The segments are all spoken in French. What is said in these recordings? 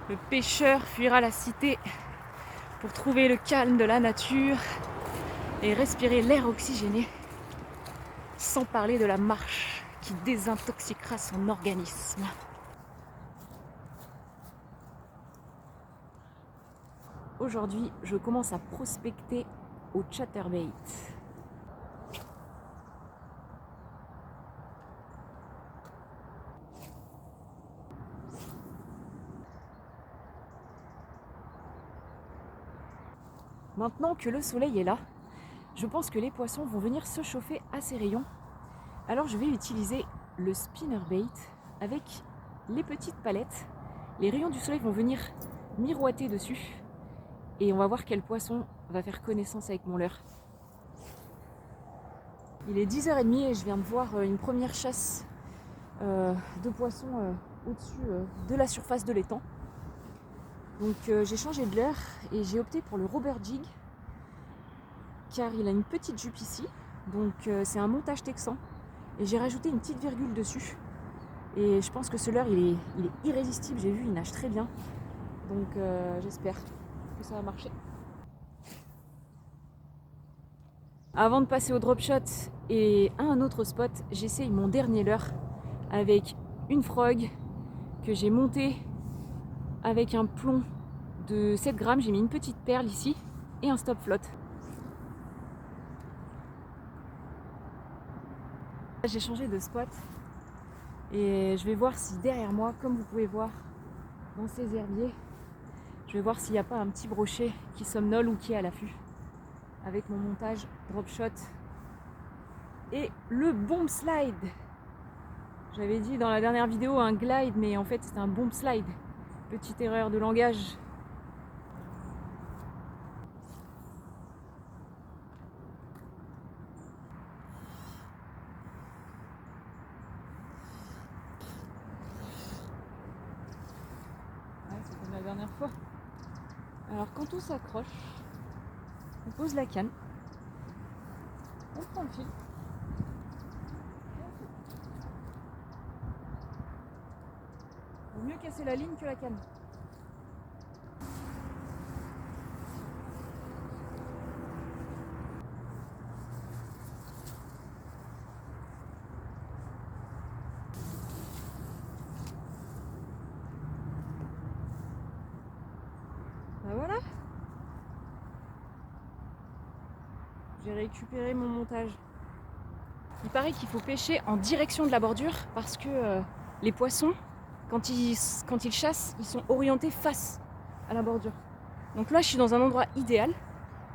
Le pêcheur fuira la cité pour trouver le calme de la nature et respirer l'air oxygéné, sans parler de la marche qui désintoxiquera son organisme. Aujourd'hui, je commence à prospecter au chatterbait. Maintenant que le soleil est là, je pense que les poissons vont venir se chauffer à ces rayons. Alors je vais utiliser le spinnerbait avec les petites palettes. Les rayons du soleil vont venir miroiter dessus et on va voir quel poisson va faire connaissance avec mon leurre. Il est 10h30 et je viens de voir une première chasse de poissons au-dessus de la surface de l'étang. Donc j'ai changé de leurre et j'ai opté pour le robber jig car il a une petite jupe ici, donc c'est un montage texan et j'ai rajouté une petite virgule dessus et je pense que ce leurre il est irrésistible, j'ai vu, il nage très bien, donc j'espère que ça va marcher. Avant de passer au drop shot et à un autre spot, j'essaye mon dernier leurre avec une frog que j'ai montée avec un plomb de 7 grammes. J'ai mis une petite perle ici et un stop flotte. J'ai changé de spot et je vais voir si derrière moi, comme vous pouvez voir dans ces herbiers, je vais voir s'il n'y a pas un petit brochet qui somnole ou qui est à l'affût avec mon montage drop shot et le bomb slide. J'avais dit dans la dernière vidéo un glide, mais en fait c'est un bomb slide. Petite erreur de langage. Ouais, c'est comme la dernière fois. Alors quand on s'accroche, on pose la canne, on prend le fil. Vaut mieux casser la ligne que la canne. Ben voilà. J'ai récupéré mon montage. Il paraît qu'il faut pêcher en direction de la bordure parce que les poissons, quand ils chassent, ils sont orientés face à la bordure. Donc là, je suis dans un endroit idéal.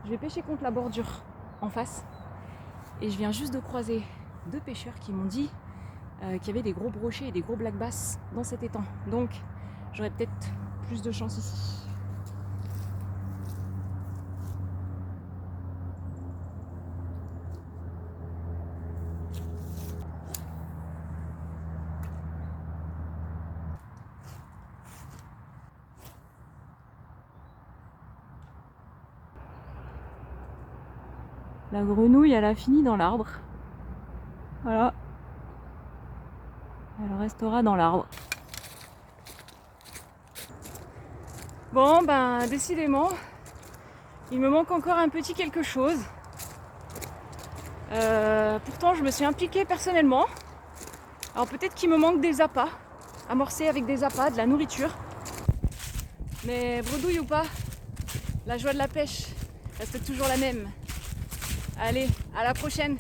Je vais pêcher contre la bordure en face. Et je viens juste de croiser 2 pêcheurs qui m'ont dit qu'il y avait des gros brochets et des gros black bass dans cet étang. Donc, j'aurai peut-être plus de chance ici. La grenouille, elle a fini dans l'arbre. Voilà. Elle restera dans l'arbre. Bon, ben, décidément, il me manque encore un petit quelque chose. Pourtant, je me suis impliquée personnellement. Alors peut-être qu'il me manque des appâts, amorcés avec des appâts, de la nourriture. Mais bredouille ou pas, la joie de la pêche reste toujours la même. Allez, à la prochaine!